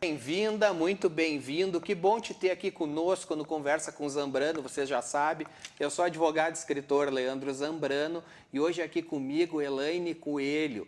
Bem-vinda, muito bem-vindo. Que bom te ter aqui conosco no Conversa com Zambrano, você já sabe. Eu sou advogado e escritor Leandro Zambrano e hoje aqui comigo Elaine Coelho,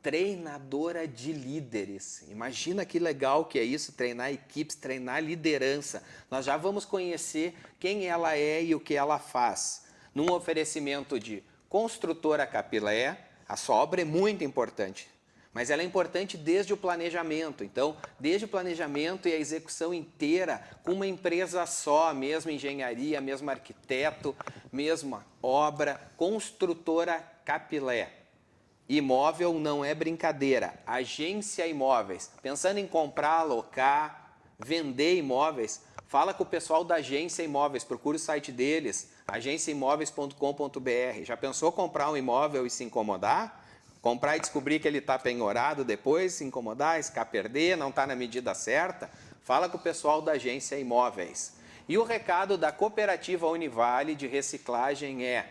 treinadora de líderes. Imagina que legal que é isso, treinar equipes, treinar liderança. Nós já vamos conhecer quem ela é e o que ela faz. Num oferecimento de Construtora Capilé, a sua obra é muito importante. Mas ela é importante desde o planejamento. Então, desde o planejamento e a execução inteira, com uma empresa só, mesmo engenharia, mesmo arquiteto, mesma obra, Construtora Capilé. Imóvel não é brincadeira. Agência Imóveis. Pensando em comprar, alocar, vender imóveis, fala com o pessoal da Agência Imóveis. Procura o site deles, agenciaimoveis.com.br. Já pensou comprar um imóvel e se incomodar? Comprar e descobrir que ele está penhorado depois, se incomodar, se perder, não está na medida certa? Fala com o pessoal da Agência Imóveis. E o recado da Cooperativa Univale de Reciclagem é: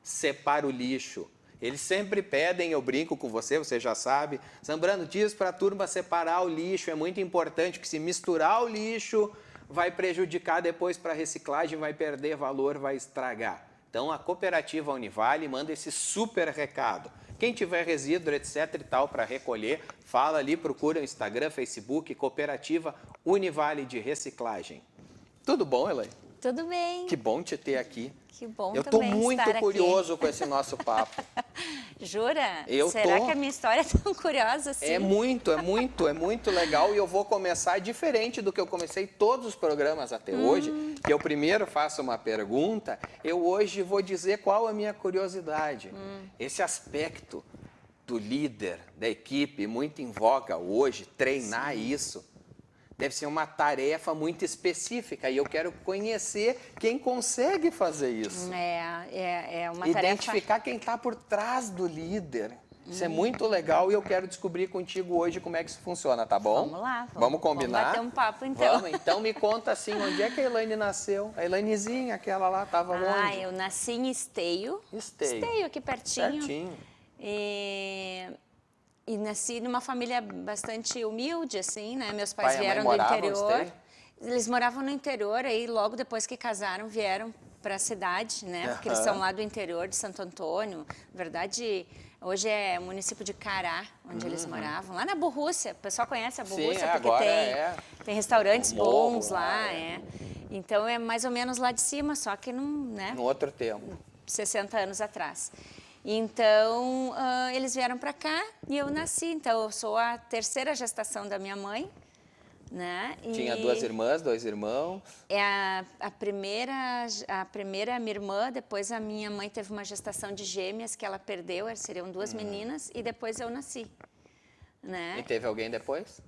separa o lixo. Eles sempre pedem, eu brinco com você, você já sabe, Zambrano, diz para a turma separar o lixo, é muito importante, que se misturar o lixo, vai prejudicar depois para a reciclagem, vai perder valor, vai estragar. Então, a Cooperativa Univale manda esse super recado. Quem tiver resíduo, etc e tal, para recolher, fala ali, procura o Instagram, Facebook, Cooperativa Univale de Reciclagem. Tudo bom, Elaine? Tudo bem. Que bom te ter aqui. Que bom Eu estou também muito estar curioso aqui. com esse nosso papo. Jura? Eu Será tô. que a minha história é tão curiosa assim? É muito legal e eu vou começar diferente do que eu comecei todos os programas até hoje, que eu primeiro faço uma pergunta, eu hoje vou dizer qual a minha curiosidade. Esse aspecto do líder, da equipe, muito em voga hoje, treinar isso, deve ser uma tarefa muito específica e eu quero conhecer quem consegue fazer isso. É uma Identificar quem está por trás do líder. Isso é muito legal e eu quero descobrir contigo hoje como é que isso funciona, tá bom? Vamos lá. Vamos combinar? Vamos bater um papo, então. Vamos, então me conta assim, onde é que a Elaine nasceu? A Elainezinha, aquela lá, estava onde? Eu nasci em Esteio. Esteio. Esteio, aqui pertinho. Pertinho. E nasci numa família bastante humilde, assim, né? Meus pais Pai e a mãe vieram do moravam em interior. Esteio? Eles moravam no interior, aí logo depois que casaram vieram para a cidade, né? Porque eles são lá do interior de Santo Antônio. Na verdade, hoje é o município de Cará, onde eles moravam. Lá na Borrússia, o pessoal conhece a Borrússia porque agora tem restaurantes morro bons lá, Então é mais ou menos lá de cima, só que No outro tempo. 60 anos atrás. Então, eles vieram para cá e eu nasci. Então, eu sou a terceira gestação da minha mãe, né? Tinha duas irmãs, dois irmãos. É a primeira minha irmã, depois a minha mãe teve uma gestação de gêmeas que ela perdeu, seriam duas meninas, e depois eu nasci, né? E teve alguém depois?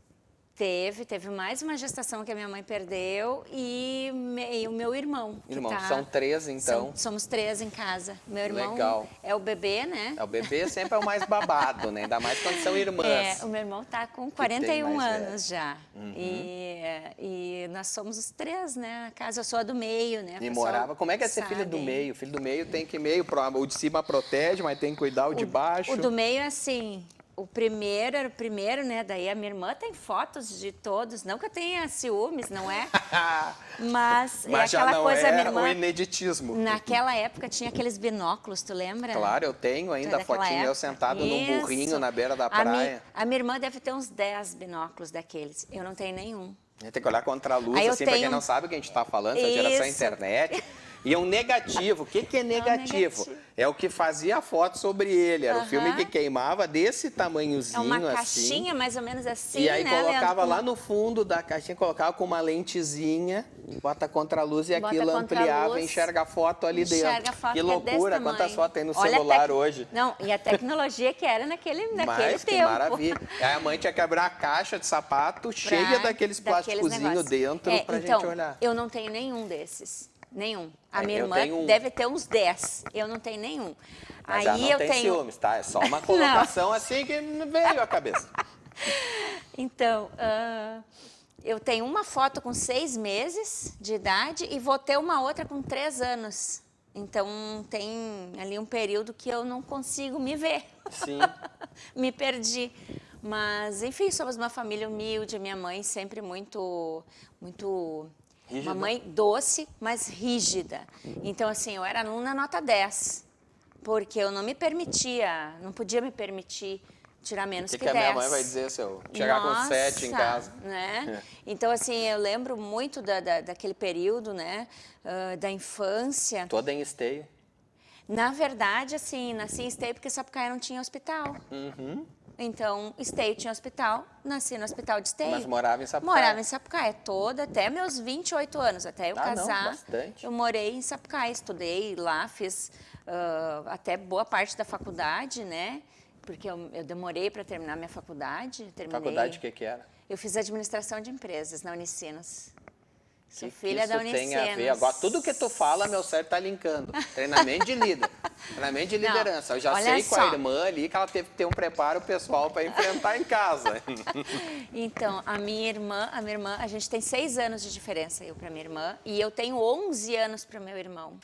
Teve mais uma gestação que a minha mãe perdeu e o meu irmão. São três, então. Somos três em casa. Meu irmão Legal. é o bebê, né? O bebê sempre é o mais babado, né? Ainda mais quando são irmãs. O meu irmão está com 41 mais anos já. E nós somos os três, né? Na casa, eu sou a do meio, né? E morava. Como é que é ser filho do meio? Filho do meio tem que o de cima protege, mas tem que cuidar o de baixo. O do meio é assim. O primeiro era o primeiro, né? Daí a minha irmã tem fotos de todos. Não que eu tenha ciúmes, não é? Mas é já aquela não coisa, é minha irmã. O ineditismo. Naquela época tinha aqueles binóculos, tu lembra? Claro, eu tenho ainda a fotinha eu sentado num burrinho na beira da praia. A minha irmã deve ter uns 10 binóculos daqueles. Eu não tenho nenhum. A gente tem que olhar contra a luz, assim, para quem não sabe o que a gente está falando, essa geração internet. E um negativo. O que é negativo? É o que fazia a foto sobre ele. Era o filme que queimava desse tamanhozinho, uma assim. caixinha mais ou menos assim, E aí né, colocava Leandro? lá no fundo da caixinha, colocava com uma lentezinha, bota contra a luz e aquilo ampliava e enxerga a foto ali dentro. Que loucura, quantas fotos tem no celular hoje. Não, e a tecnologia que era naquele Mas, tempo. que maravilha. Aí a mãe tinha que abrir a caixa de sapato cheia daqueles plásticozinhos dentro pra gente olhar. Eu não tenho nenhum desses. Nenhum. A minha irmã tenho deve ter uns 10. Eu não tenho nenhum. Mas ela não tem ciúmes, tá? É só uma colocação assim que veio à cabeça. Então, eu tenho uma foto com 6 meses de idade e vou ter uma outra com 3 anos. Então, tem ali um período que eu não consigo me ver. Sim. Me perdi. Mas, enfim, somos uma família humilde, minha mãe sempre muito Rígida? uma mãe doce, mas rígida. Então, assim, eu era aluna nota 10, porque eu não podia me permitir tirar menos que 10. O que a minha mãe vai dizer se eu chegar com 7 em casa? Né? Então, assim, eu lembro muito daquele período, né, da infância. Toda em Esteio. Na verdade, assim, nasci em Esteio porque Sapucaia não tinha hospital. Então, Esteio tinha hospital, nasci no hospital de Esteio. Mas morava em Sapucaia? Morava em Sapucaia, até meus 28 anos, até eu casar. Não, bastante. Eu morei em Sapucaia, estudei lá, fiz até boa parte da faculdade, né? Porque eu demorei para terminar minha faculdade. Faculdade o que era? Eu fiz administração de empresas na Unicinos. Sou filha isso da Unicinos. tem a ver? Agora, tudo que tu fala, meu cérebro tá linkando. Treinamento de líder. Treinamento de liderança. Eu já sei com a irmã ali que ela teve que ter um preparo pessoal para enfrentar em casa. Então, a minha irmã, a gente tem 6 anos de diferença, eu para minha irmã, e eu tenho 11 anos para meu irmão.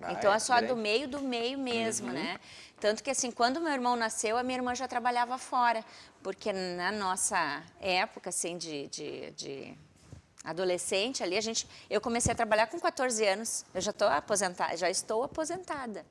Então, eu sou a do meio mesmo, né? Tanto que, assim, quando meu irmão nasceu, a minha irmã já trabalhava fora. Porque na nossa época, assim, de adolescente ali, eu comecei a trabalhar com 14 anos. Eu já estou aposentada.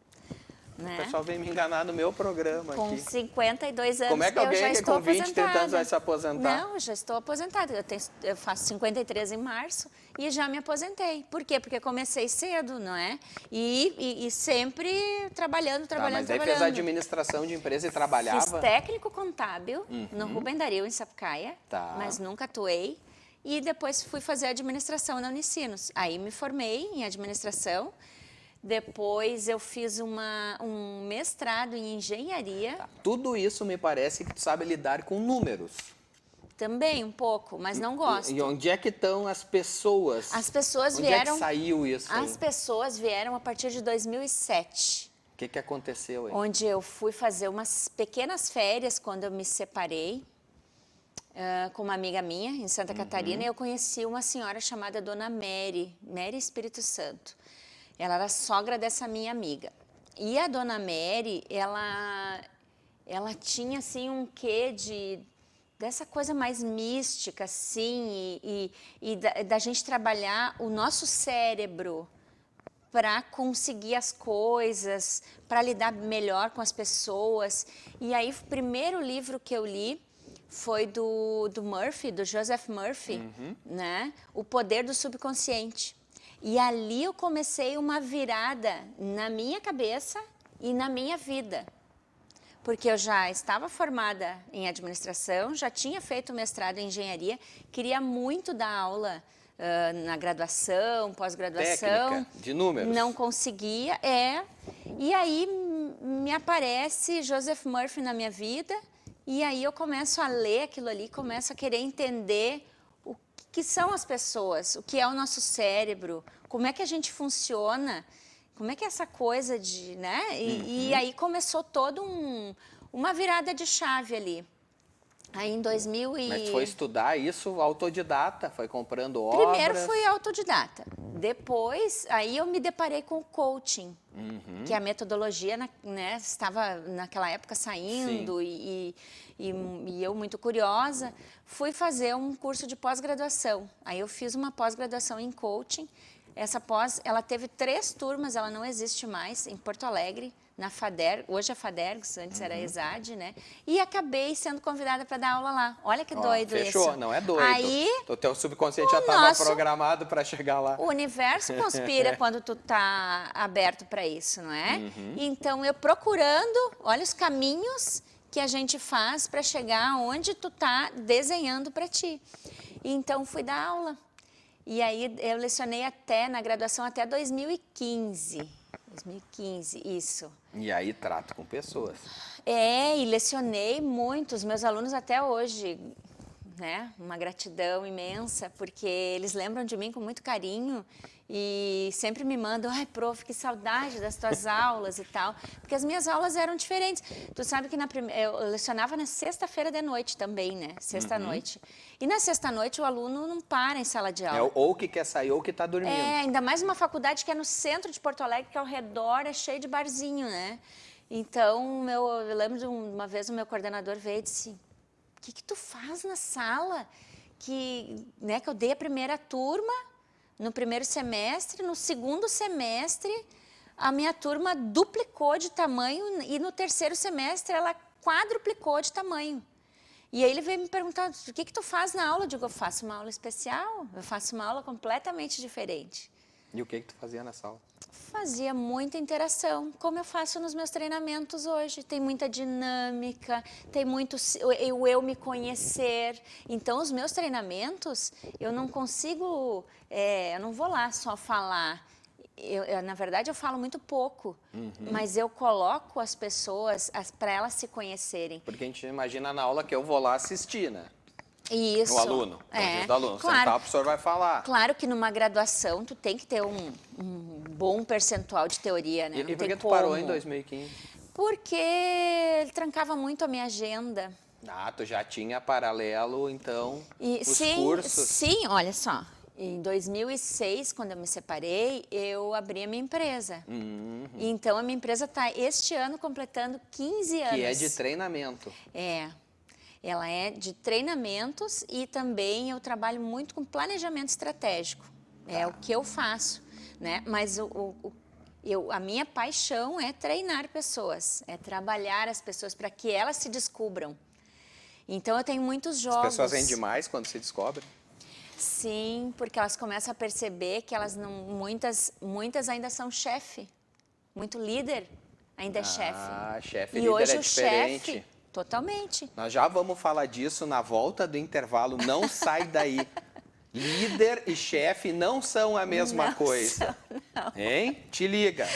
Né? O pessoal vem me enganar no meu programa com aqui. 52 anos, como é que alguém eu já que estou com 20 aposentada. tentando vai se aposentar? Não, eu já estou aposentada. Eu faço 53 em março e já me aposentei. Por quê? Porque comecei cedo, não é? E sempre trabalhando. Mas aí fez administração de empresa e trabalhava? Fiz técnico contábil no Rubem Dario, em Sapucaia, mas nunca atuei. E depois fui fazer administração na Unicinos. Aí me formei em administração. Depois eu fiz um mestrado em engenharia. Tudo isso me parece que tu sabe lidar com números. Também um pouco, mas não gosto. E onde é que estão as pessoas? As pessoas vieram... Onde é que saiu isso aí? As pessoas vieram a partir de 2007. O que aconteceu aí? Onde eu fui fazer umas pequenas férias quando eu me separei com uma amiga minha em Santa Catarina. E eu conheci uma senhora chamada Dona Mary Espírito Santo. Ela era sogra dessa minha amiga. E a Dona Mary, ela tinha, assim, um quê dessa coisa mais mística, assim, e da gente trabalhar o nosso cérebro para conseguir as coisas, para lidar melhor com as pessoas. E aí, o primeiro livro que eu li foi do Murphy, do Joseph Murphy, né? O Poder do Subconsciente. E ali eu comecei uma virada na minha cabeça e na minha vida. Porque eu já estava formada em administração, já tinha feito mestrado em engenharia, queria muito dar aula na graduação, pós-graduação. Técnica, de números. Não conseguia, E aí me aparece Joseph Murphy na minha vida, e aí eu começo a ler aquilo ali, começo a querer entender o que são as pessoas, o que é o nosso cérebro, como é que a gente funciona, como é que é essa coisa de, né? E aí começou toda uma virada de chave ali. Aí em 2000 e... Mas foi estudar isso autodidata? Foi comprando obras? Primeiro fui autodidata. Depois, aí eu me deparei com o coaching, que a metodologia, né, estava naquela época saindo e eu, muito curiosa, fui fazer um curso de pós-graduação. Aí eu fiz uma pós-graduação em coaching. Essa pós, ela teve 3 turmas, ela não existe mais, em Porto Alegre, na FADER, hoje é FADERGS, antes era ESAD, né? E acabei sendo convidada para dar aula lá. Olha que doido isso. Fechou, não é doido. Aí, o teu subconsciente já estava programado para chegar lá. O universo conspira quando tu tá aberto para isso, não é? Então, eu procurando, olha os caminhos que a gente faz para chegar onde tu tá desenhando para ti. Então, fui dar aula. E aí, eu lecionei na graduação até 2015. 2015, isso. E aí trato com pessoas. E lecionei muito, os meus alunos até hoje, né? Uma gratidão imensa, porque eles lembram de mim com muito carinho e sempre me mandam, ai, prof, que saudade das tuas aulas e tal, porque as minhas aulas eram diferentes. Tu sabe que eu lecionava na sexta-feira de noite também, né? Sexta-noite. E na sexta-noite o aluno não para em sala de aula. Ou que quer sair ou que está dormindo. Ainda mais uma faculdade que é no centro de Porto Alegre, que ao redor é cheio de barzinho, né? Então, eu lembro de uma vez o meu coordenador veio e disse, que tu faz na sala? Que eu dei a primeira turma no primeiro semestre, no segundo semestre a minha turma duplicou de tamanho e no terceiro semestre ela quadruplicou de tamanho. E aí ele veio me perguntar, o que tu faz na aula? Eu digo, eu faço uma aula especial, eu faço uma aula completamente diferente. E o que tu fazia nessa aula? Fazia muita interação, como eu faço nos meus treinamentos hoje. Tem muita dinâmica, tem muito eu me conhecer. Então, os meus treinamentos, eu não consigo, eu não vou lá só falar. Na verdade, eu falo muito pouco, mas eu coloco as pessoas para elas se conhecerem. Porque a gente imagina na aula que eu vou lá assistir, né? Isso. O aluno, do aluno. Claro, Sentar, o professor vai falar. Claro que numa graduação tu tem que ter um bom percentual de teoria, né? E por que tu parou em 2015? Porque ele trancava muito a minha agenda. Ah, tu já tinha paralelo, então, os sim, cursos? Sim, olha só. Em 2006, quando eu me separei, eu abri a minha empresa. Então, a minha empresa está, este ano, completando 15 anos. Que é de treinamento. Ela é de treinamentos e também eu trabalho muito com planejamento estratégico. É o que eu faço, né? Mas a minha paixão é treinar pessoas, é trabalhar as pessoas para que elas se descubram. Então, eu tenho muitos jogos. As pessoas rendem mais quando se descobrem? Sim, porque elas começam a perceber que elas não, muitas ainda são chefe, muito líder ainda é chefe. Ah, chefe, e líder hoje é diferente. Chefe, totalmente. Nós já vamos falar disso na volta do intervalo, não sai daí. Líder e chefe não são a mesma coisa. Não. Hein? Te liga.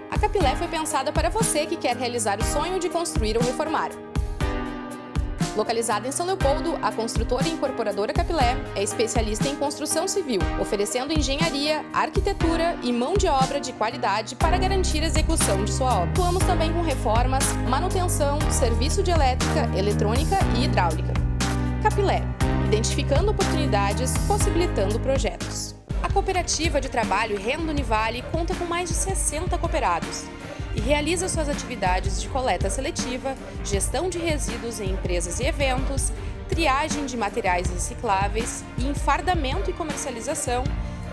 A Capilé foi pensada para você que quer realizar o sonho de construir ou reformar. Localizada em São Leopoldo, a construtora e incorporadora Capilé é especialista em construção civil, oferecendo engenharia, arquitetura e mão de obra de qualidade para garantir a execução de sua obra. Atuamos também com reformas, manutenção, serviço de elétrica, eletrônica e hidráulica. Capilé, identificando oportunidades, possibilitando projetos. A Cooperativa de Trabalho Renda Univale conta com mais de 60 cooperados e realiza suas atividades de coleta seletiva, gestão de resíduos em empresas e eventos, triagem de materiais recicláveis e enfardamento e comercialização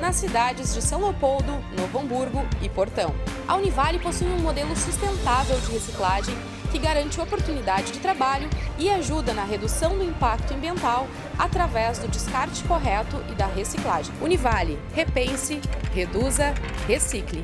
nas cidades de São Leopoldo, Novo Hamburgo e Portão. A Univale possui um modelo sustentável de reciclagem que garante oportunidade de trabalho e ajuda na redução do impacto ambiental através do descarte correto e da reciclagem. Univale, repense, reduza, recicle.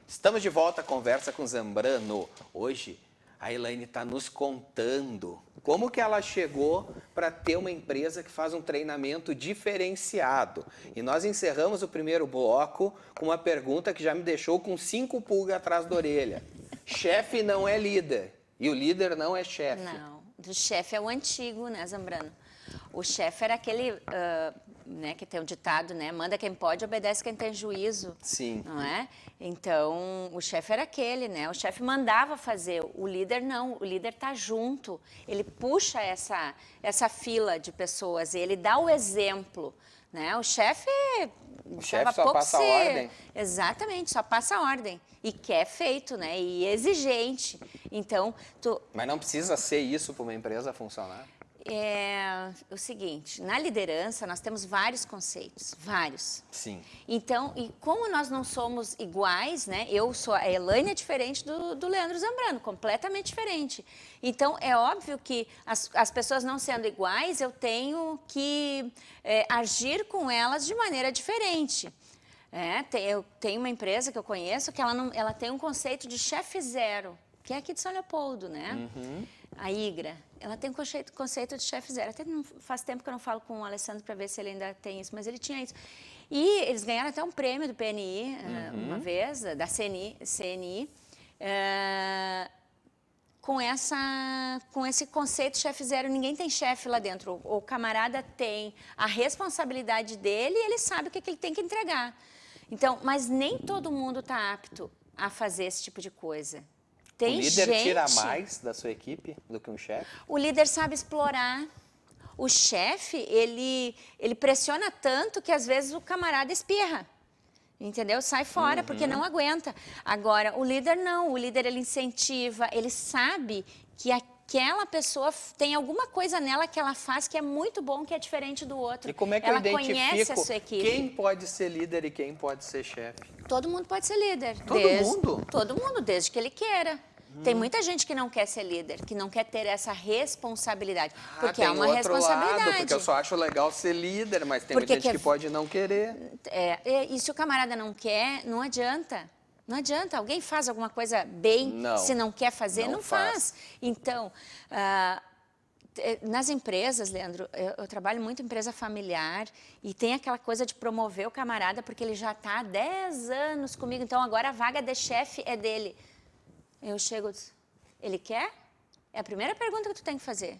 Estamos de volta à conversa com Zambrano. Hoje, a Elaine está nos contando como que ela chegou para ter uma empresa que faz um treinamento diferenciado. E nós encerramos o primeiro bloco com uma pergunta que já me deixou com 5 pulgas atrás da orelha. Chefe não é líder e o líder não é chefe. Não, o chefe é o antigo, né, Zambrano? O chefe era aquele, que tem um ditado, né? Manda quem pode, obedece quem tem juízo. Sim. Não é? Então, o chefe era aquele, né? O chefe mandava fazer, o líder não. O líder tá junto, ele puxa essa fila de pessoas, ele dá o exemplo, né? O chefe só passa a ordem. Exatamente, só passa a ordem. E quer feito, né? E exigente. Então, Mas não precisa ser isso para uma empresa funcionar? É o seguinte, na liderança nós temos vários conceitos, vários. Sim. Então, e como nós não somos iguais, né? A Elaine é diferente do Leandro Zambrano, completamente diferente. Então, é óbvio que as pessoas não sendo iguais, eu tenho que agir com elas de maneira diferente. Eu tenho uma empresa que eu conheço que ela tem um conceito de chefe zero, que é aqui de São Leopoldo, né? A Igra, ela tem um conceito de chefe zero. Até faz tempo que eu não falo com o Alessandro para ver se ele ainda tem isso, mas ele tinha isso. E eles ganharam até um prêmio do PNI uma vez, da CNI, com esse conceito de chefe zero. Ninguém tem chefe lá dentro. O camarada tem a responsabilidade dele e ele sabe o que ele tem que entregar. Então, mas nem todo mundo está apto a fazer esse tipo de coisa. Tem O líder gente... tira mais da sua equipe do que um chefe? O líder sabe explorar. O chefe, ele pressiona tanto que às vezes o camarada espirra. Entendeu? Sai fora, porque não aguenta. Agora, o líder não. O líder, ele incentiva, ele sabe que aquela pessoa tem alguma coisa nela que ela faz que é muito bom, que é diferente do outro. E como é que ela eu conhece a identifico sua equipe. quem pode ser líder e quem pode ser chefe? Todo mundo pode ser líder. Todo mundo? Todo mundo, desde que ele queira. Tem muita gente que não quer ser líder, que não quer ter essa responsabilidade, porque tem é uma outro responsabilidade. lado, porque eu só acho legal ser líder, mas tem Porque muita gente que pode não querer. E se o camarada não quer, não adianta. Não adianta. Alguém faz alguma coisa bem, Não, se não quer fazer, não não faz. Então, nas empresas, Leandro, eu trabalho muito em empresa familiar e tem aquela coisa de promover o camarada porque ele já está há 10 anos comigo, então agora a vaga de chefe é dele. Eu chego e digo, ele quer? É a primeira pergunta que tu tem que fazer.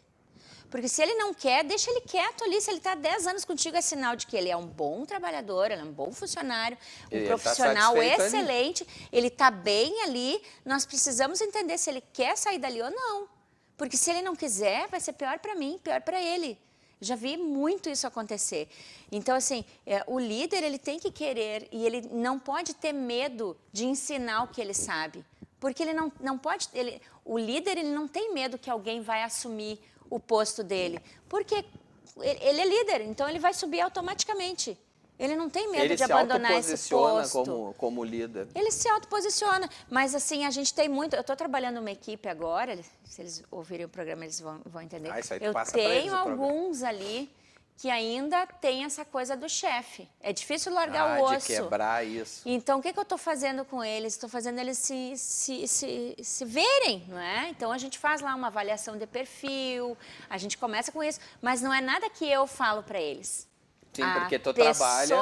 Porque se ele não quer, deixa ele quieto ali. Se ele está 10 anos contigo, é sinal de que ele é um bom trabalhador, ele é um bom funcionário, um profissional excelente, ele está bem ali. Nós precisamos entender se ele quer sair dali ou não. Porque se ele não quiser, vai ser pior para mim, pior para ele. Já vi muito isso acontecer. Então, assim, o líder, ele tem que querer e ele não pode ter medo de ensinar o que ele sabe. Porque ele não pode... o líder, ele não tem medo que alguém vai assumir o posto dele. Porque ele é líder, então ele vai subir automaticamente. Ele não tem medo de abandonar esse posto. Ele se autoposiciona como líder. Ele se autoposiciona. Mas, assim, a gente tem muito... Eu estou trabalhando numa equipe agora, se eles ouvirem o programa, eles vão entender. Isso aí tu eu passa pra eles tenho alguns ali que ainda tem essa coisa do chefe. É difícil largar o osso. De quebrar isso. Então, o que eu estou fazendo com eles? Estou fazendo eles se verem, não é? Então, a gente faz lá uma avaliação de perfil, a gente começa com isso, mas não é nada que eu falo para eles. Sim, porque tu trabalha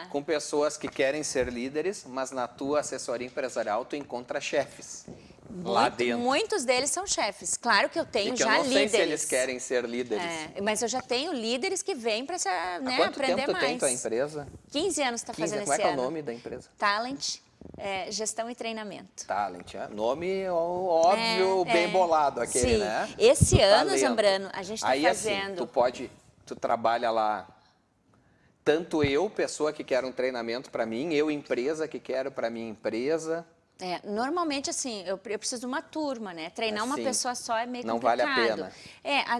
com pessoas que querem ser líderes, mas na tua assessoria empresarial tu encontra chefes lá dentro. Muitos deles são chefes. Claro que eu tenho já líderes. Eu não sei se eles querem ser líderes. Mas eu já tenho líderes que vêm para aprender mais. Quanto tempo tu tem tua empresa? 15 anos está fazendo esse ano. Como é que é o nome da empresa? Talent, gestão e treinamento. Talent, nome óbvio, bem bolado aquele, sim. né? Esse ano, Zambrano, a gente está fazendo... Assim, tu trabalha lá, tanto eu, pessoa que quer um treinamento para mim, eu, empresa que quero para minha empresa... Normalmente, assim, eu preciso de uma turma, né? Treinar uma pessoa só é meio complicado. Não vale a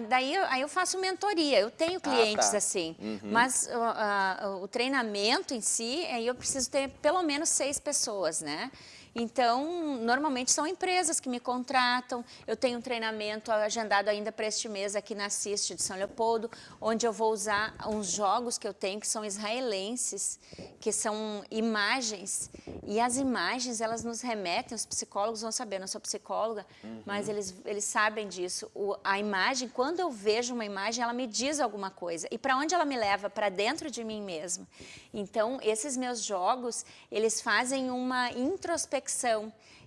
pena. Aí eu faço mentoria, eu tenho clientes assim, mas o treinamento em si, aí eu preciso ter pelo menos 6 pessoas, né? Então, normalmente são empresas que me contratam. Eu tenho um treinamento agendado ainda para este mês aqui na CIST de São Leopoldo, onde eu vou usar uns jogos que eu tenho que são israelenses, que são imagens. E as imagens, elas nos remetem, os psicólogos vão saber, eu não sou psicóloga, mas eles sabem disso. A imagem, quando eu vejo uma imagem, ela me diz alguma coisa. E para onde ela me leva? Para dentro de mim mesma. Então, esses meus jogos, eles fazem uma introspecção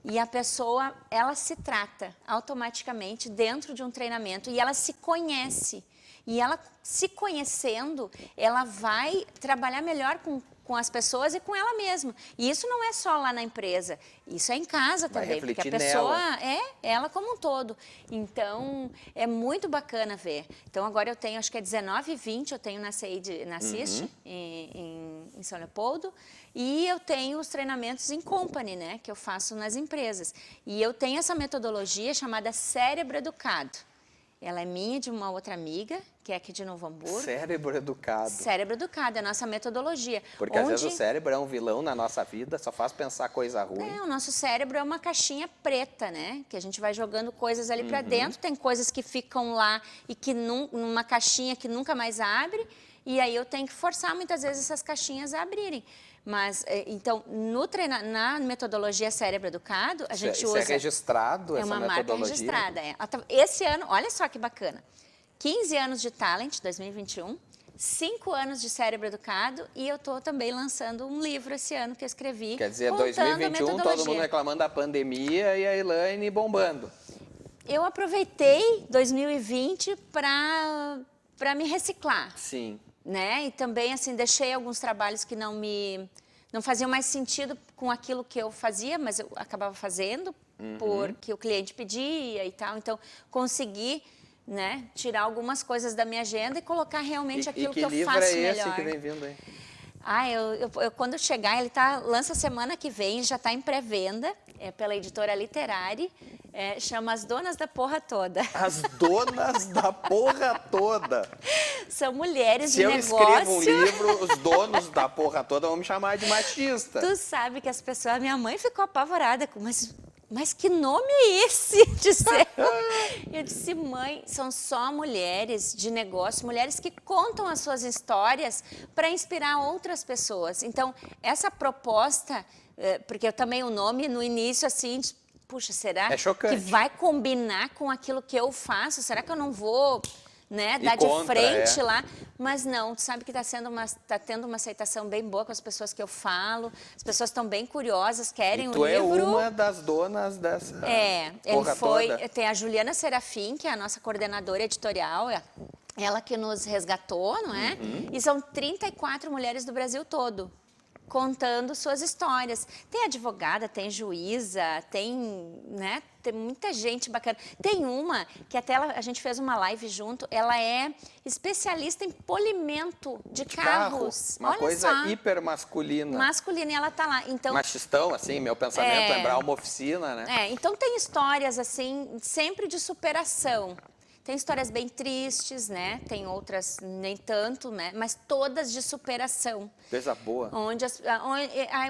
e a pessoa, ela se trata automaticamente dentro de um treinamento e ela se conhece. E ela, se conhecendo, ela vai trabalhar melhor com as pessoas e com ela mesma. E isso não é só lá na empresa, isso é em casa também, porque a pessoa ela como um todo. Então, é muito bacana ver. Então, agora eu tenho, acho que é 19 e 20, eu tenho na CIST, em São Leopoldo, e eu tenho os treinamentos em company, né, que eu faço nas empresas. E eu tenho essa metodologia chamada Cérebro Educado. Ela é minha, de uma outra amiga, que é aqui de Novo Hamburgo. Cérebro Educado. Cérebro Educado, é a nossa metodologia. Porque às vezes o cérebro é um vilão na nossa vida, só faz pensar coisa ruim. O nosso cérebro é uma caixinha preta, né? Que a gente vai jogando coisas ali para dentro. Tem coisas que ficam lá e que numa caixinha que nunca mais abre. E aí eu tenho que forçar muitas vezes essas caixinhas a abrirem. Mas, então, na metodologia Cérebro Educado, a gente usa... Isso é registrado, essa metodologia? É uma marca registrada, Esse ano, olha só que bacana, 15 anos de Talent, 2021, 5 anos de Cérebro Educado e eu estou também lançando um livro esse ano que eu escrevi. Quer dizer, 2021, todo mundo reclamando da pandemia e a Elaine bombando. Eu aproveitei 2020 para me reciclar. Sim. Né? E também, assim, deixei alguns trabalhos que não me não faziam mais sentido com aquilo que eu fazia, mas eu acabava fazendo porque o cliente pedia e tal. Então, consegui, né, tirar algumas coisas da minha agenda e colocar realmente aquilo que eu faço melhor. E que livro é esse que vem vindo aí? Quando chegar, ele lança semana que vem, já está em pré-venda, pela editora Literari, chama As Donas da Porra Toda. As Donas da Porra Toda. São mulheres Se de eu negócio. escrevo um livro, os donos da porra toda vão me chamar de machista. Tu sabe que as pessoas... Minha mãe ficou apavorada com... Mas que nome é esse? Eu disse, mãe, são só mulheres de negócio, mulheres que contam as suas histórias para inspirar outras pessoas. Então, essa proposta, porque eu também o nome no início, assim, puxa, será que vai combinar com aquilo que eu faço? Será que eu não vou... né, dar de frente lá, mas não, tu sabe que tá tendo uma aceitação bem boa com as pessoas que eu falo, as pessoas estão bem curiosas, querem o livro. Tu é uma das donas dessa porra toda. Tem a Juliana Serafim, que é a nossa coordenadora editorial, ela que nos resgatou, não é? E são 34 mulheres do Brasil todo, contando suas histórias. Tem advogada, tem juíza, tem muita gente bacana. Tem uma que até a gente fez uma live junto, ela é especialista em polimento de carros. Uma Olha coisa só. hiper masculina. Masculina, e ela tá lá. Então, machistão, assim, meu pensamento, lembrar uma oficina, né? Então tem histórias, assim, sempre de superação. Tem histórias bem tristes, né? Tem outras nem tanto, né? Mas todas de superação. Coisa boa.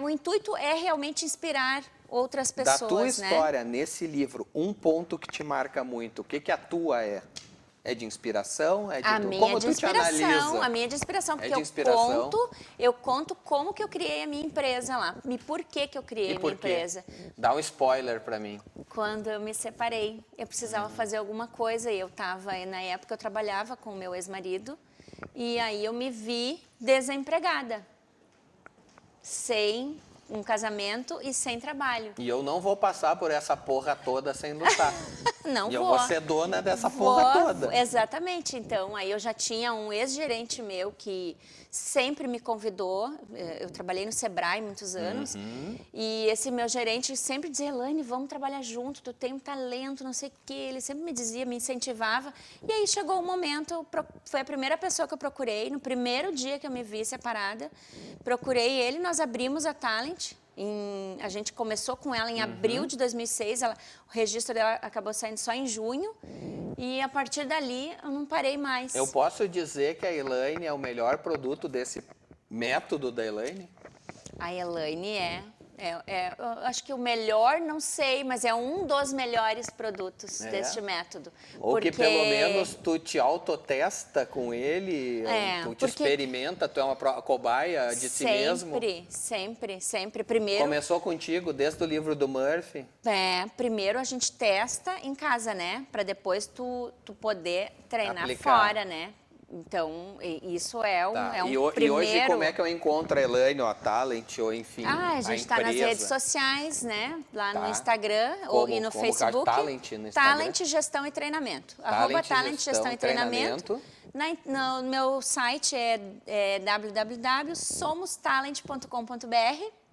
O intuito é realmente inspirar outras pessoas, da tua né? história, nesse livro, um ponto que te marca muito, o que a tua é? É de inspiração? Como tu te analisa? A minha é de inspiração, porque eu conto como que eu criei a minha empresa lá. E por que eu criei a minha empresa. Dá um spoiler pra mim. Quando eu me separei, eu precisava fazer alguma coisa e na época eu trabalhava com o meu ex-marido e aí eu me vi desempregada, sem um casamento e sem trabalho. E eu não vou passar por essa porra toda sem lutar. Não e vou. eu vou ser dona dessa porra toda. Exatamente. Então, aí eu já tinha um ex-gerente meu que sempre me convidou. Eu trabalhei no Sebrae muitos anos. E esse meu gerente sempre dizia, Elaine, vamos trabalhar junto, tu tem um talento, não sei o quê. Ele sempre me dizia, me incentivava. E aí chegou o momento, foi a primeira pessoa que eu procurei, no primeiro dia que eu me vi separada. Procurei ele, nós abrimos a Talent. A gente começou com ela em abril de 2006, o registro dela acabou saindo só em junho e a partir dali eu não parei mais. Eu posso dizer que a Elaine é o melhor produto desse método da Elaine? A Elaine eu acho que o melhor, não sei, mas é um dos melhores produtos deste método. Ou que pelo menos tu te autotesta com ele, tu te experimenta, tu é uma cobaia de si mesmo. Sempre. Primeiro... Começou contigo desde o livro do Murphy? Primeiro a gente testa em casa, né? Para depois tu poder treinar fora, né? Então, isso é um primeiro... E hoje, como é que eu encontro a Elaine, ou a Talent, ou enfim, a gente está nas redes sociais, né? Lá no Instagram e no Facebook. Talent no Instagram? Talent, Gestão e Treinamento. @Talent, Gestão e Treinamento. No meu site é www.somostalent.com.br.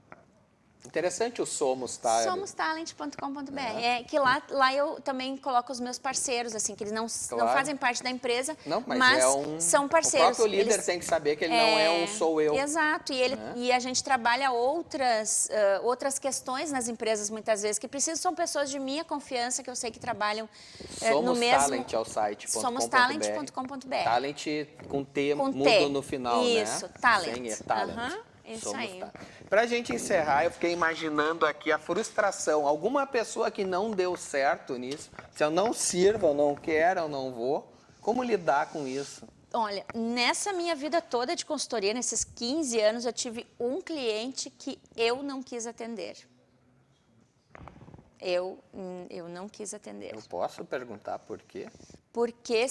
Interessante o Somos, tá? Somostalent.com.br. É que lá eu também coloco os meus parceiros, assim, que eles não fazem parte da empresa, mas são parceiros. O próprio líder tem que saber que ele não é um sou eu. Exato, e a gente trabalha outras questões nas empresas, muitas vezes, que precisam, são pessoas de minha confiança, que eu sei que trabalham no mesmo... Talent é o site. Somostalent.com.br. Talent com T, mudo no final, né? Isso, Talent. Sem Talent. Isso aí. Pra gente encerrar, eu fiquei imaginando aqui a frustração. Alguma pessoa que não deu certo nisso, se eu não sirvo, eu não quero, eu não vou, como lidar com isso? Olha, nessa minha vida toda de consultoria, nesses 15 anos, eu tive um cliente que eu não quis atender. Eu não quis atender. Eu posso perguntar por quê? Porque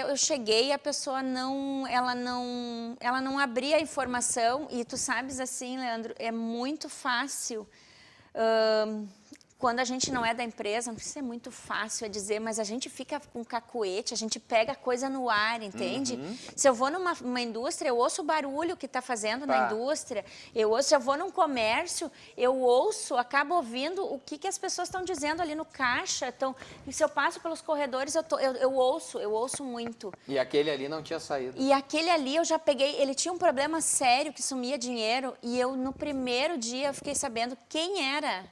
eu cheguei e a pessoa ela não abria a informação e tu sabes assim, Leandro, é muito fácil quando a gente não é da empresa, não precisa ser muito fácil a dizer, mas a gente fica com cacuete, a gente pega coisa no ar, entende? Se eu vou numa indústria, eu ouço o barulho que está fazendo na indústria, se eu vou num comércio, eu ouço, acabo ouvindo o que as pessoas estão dizendo ali no caixa. Então, se eu passo pelos corredores, eu ouço muito. E aquele ali não tinha saído. E aquele ali eu já peguei, ele tinha um problema sério que sumia dinheiro e eu no primeiro dia eu fiquei sabendo quem era.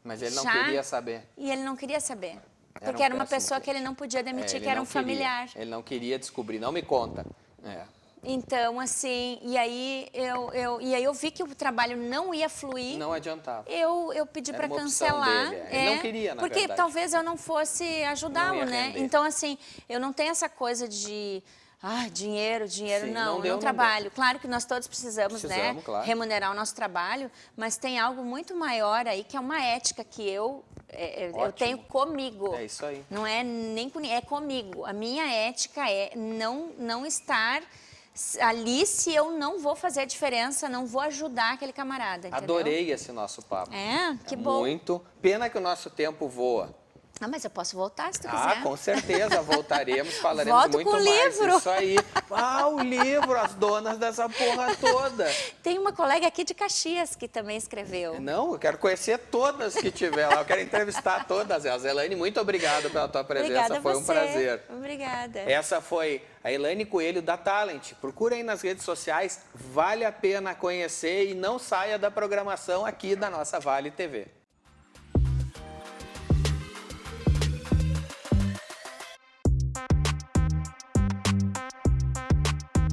Mas ele não queria saber. E ele não queria saber. Porque era uma pessoa que ele não podia demitir, que era um familiar. Ele não queria descobrir, não me conta. Então, assim, e aí eu vi que o trabalho não ia fluir. Não adiantava. Eu pedi para cancelar. Ele não queria, na porque verdade. talvez eu não fosse ajudá-lo, né? render. Então, assim, eu não tenho essa coisa de... dinheiro, Sim, não, não trabalho. deu. Claro que nós todos precisamos, né, claro. remunerar o nosso trabalho, mas tem algo muito maior aí, que é uma ética que eu tenho comigo. É isso aí. Não é nem comigo. A minha ética é não estar ali se eu não vou fazer a diferença, não vou ajudar aquele camarada, entendeu? Adorei esse nosso papo. Que bom. Muito. Pena que o nosso tempo voa. Mas eu posso voltar se tu quiser. Com certeza, voltaremos, falaremos Volto muito com o mais. livro. Isso aí. O livro, as donas dessa porra toda. Tem uma colega aqui de Caxias que também escreveu. Não, eu quero conhecer todas que tiver lá, eu quero entrevistar todas elas. Elaine, muito obrigado pela tua presença, Obrigada foi a um você. prazer. Obrigada. Essa foi a Elaine Coelho da Talent. Procura aí nas redes sociais, vale a pena conhecer e não saia da programação aqui da nossa Vale TV.